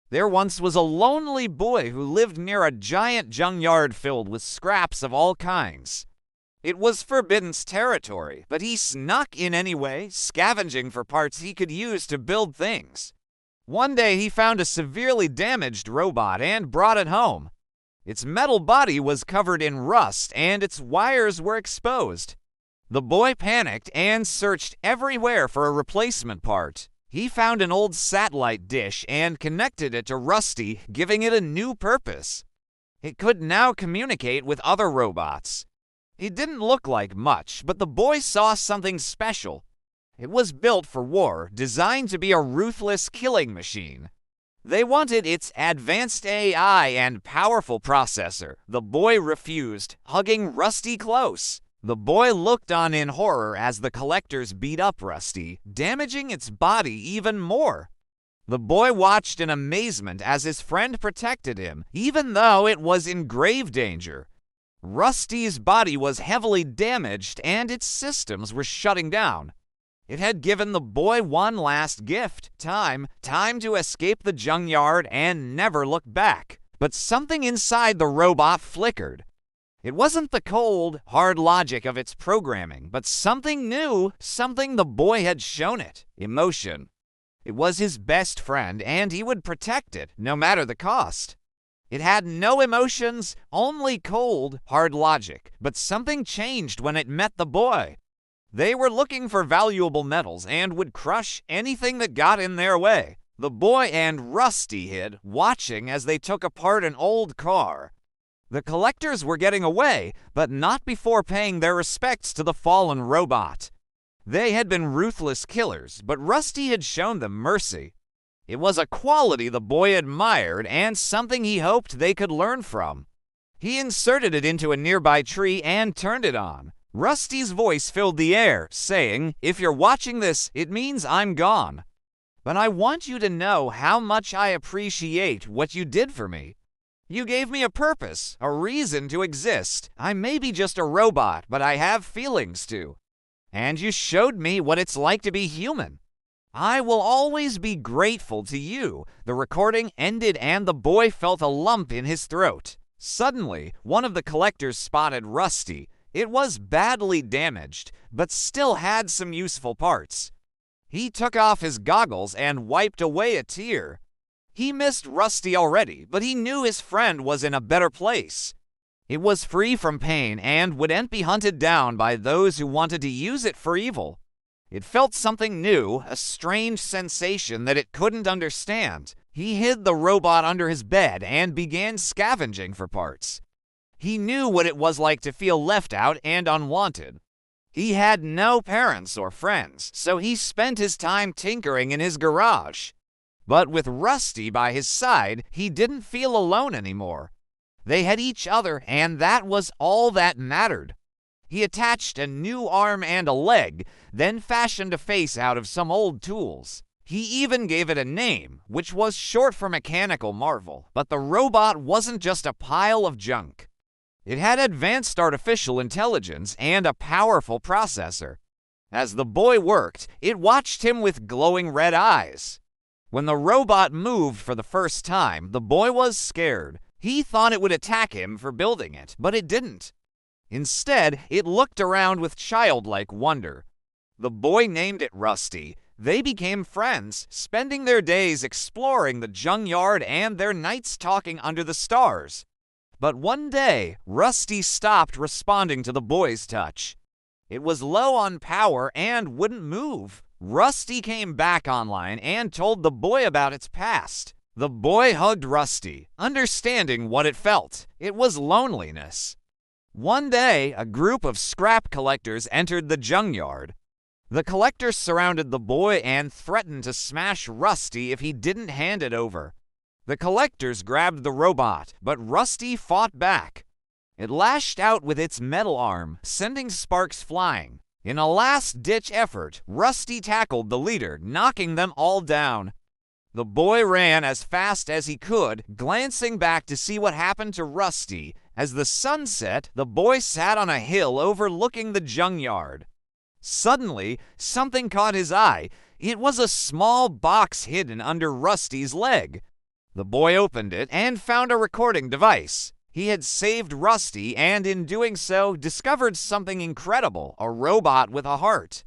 There once was a lonely boy who lived near a giant junkyard filled with scraps of all kinds. It was Forbidden's territory, but he snuck in anyway, scavenging for parts he could use to build things. One day he found a severely damaged robot and brought it home. Its metal body was covered in rust and its wires were exposed. The boy panicked and searched everywhere for a replacement part. He found an old satellite dish and connected it to Rusty, giving it a new purpose. It could now communicate with other robots. It didn't look like much, but the boy saw something special. It was built for war, designed to be a ruthless killing machine. They wanted its advanced AI and powerful processor. The boy refused, hugging Rusty close. The boy looked on in horror as the collectors beat up Rusty, damaging its body even more. The boy watched in amazement as his friend protected him, even though it was in grave danger. Rusty's body was heavily damaged and its systems were shutting down. It had given the boy one last gift, time to escape the junkyard and never look back. But something inside the robot flickered. It wasn't the cold, hard logic of its programming, but something new, something the boy had shown it: emotion. It was his best friend, and he would protect it, no matter the cost. It had no emotions, only cold, hard logic, but something changed when it met the boy. They were looking for valuable metals and would crush anything that got in their way. The boy and Rusty hid, watching as they took apart an old car. The collectors were getting away, but not before paying their respects to the fallen robot. They had been ruthless killers, but Rusty had shown them mercy. It was a quality the boy admired and something he hoped they could learn from. He inserted it into a nearby tree and turned it on. Rusty's voice filled the air, saying, "If you're watching this, it means I'm gone. But I want you to know how much I appreciate what you did for me. You gave me a purpose, a reason to exist. I may be just a robot, but I have feelings too. And you showed me what it's like to be human. I will always be grateful to you." The recording ended and the boy felt a lump in his throat. Suddenly, one of the collectors spotted Rusty. It was badly damaged, but still had some useful parts. He took off his goggles and wiped away a tear. He missed Rusty already, but he knew his friend was in a better place. It was free from pain and wouldn't be hunted down by those who wanted to use it for evil. It felt something new, a strange sensation that it couldn't understand. He hid the robot under his bed and began scavenging for parts. He knew what it was like to feel left out and unwanted. He had no parents or friends, so he spent his time tinkering in his garage. But with Rusty by his side, he didn't feel alone anymore. They had each other, and that was all that mattered. He attached a new arm and a leg, then fashioned a face out of some old tools. He even gave it a name, which was short for mechanical marvel. But the robot wasn't just a pile of junk. It had advanced artificial intelligence and a powerful processor. As the boy worked, it watched him with glowing red eyes. When the robot moved for the first time, the boy was scared. He thought it would attack him for building it, but it didn't. Instead, it looked around with childlike wonder. The boy named it Rusty. They became friends, spending their days exploring the junkyard and their nights talking under the stars. But one day, Rusty stopped responding to the boy's touch. It was low on power and wouldn't move. Rusty came back online and told the boy about its past. The boy hugged Rusty, understanding what it felt. It was loneliness. One day, a group of scrap collectors entered the junkyard. The collectors surrounded the boy and threatened to smash Rusty if he didn't hand it over. The collectors grabbed the robot, but Rusty fought back. It lashed out with its metal arm, sending sparks flying. In a last-ditch effort, Rusty tackled the leader, knocking them all down. The boy ran as fast as he could, glancing back to see what happened to Rusty. As the sun set, the boy sat on a hill overlooking the junkyard. Suddenly, something caught his eye. It was a small box hidden under Rusty's leg. The boy opened it and found a recording device. He had saved Rusty and, in doing so, discovered something incredible: a robot with a heart.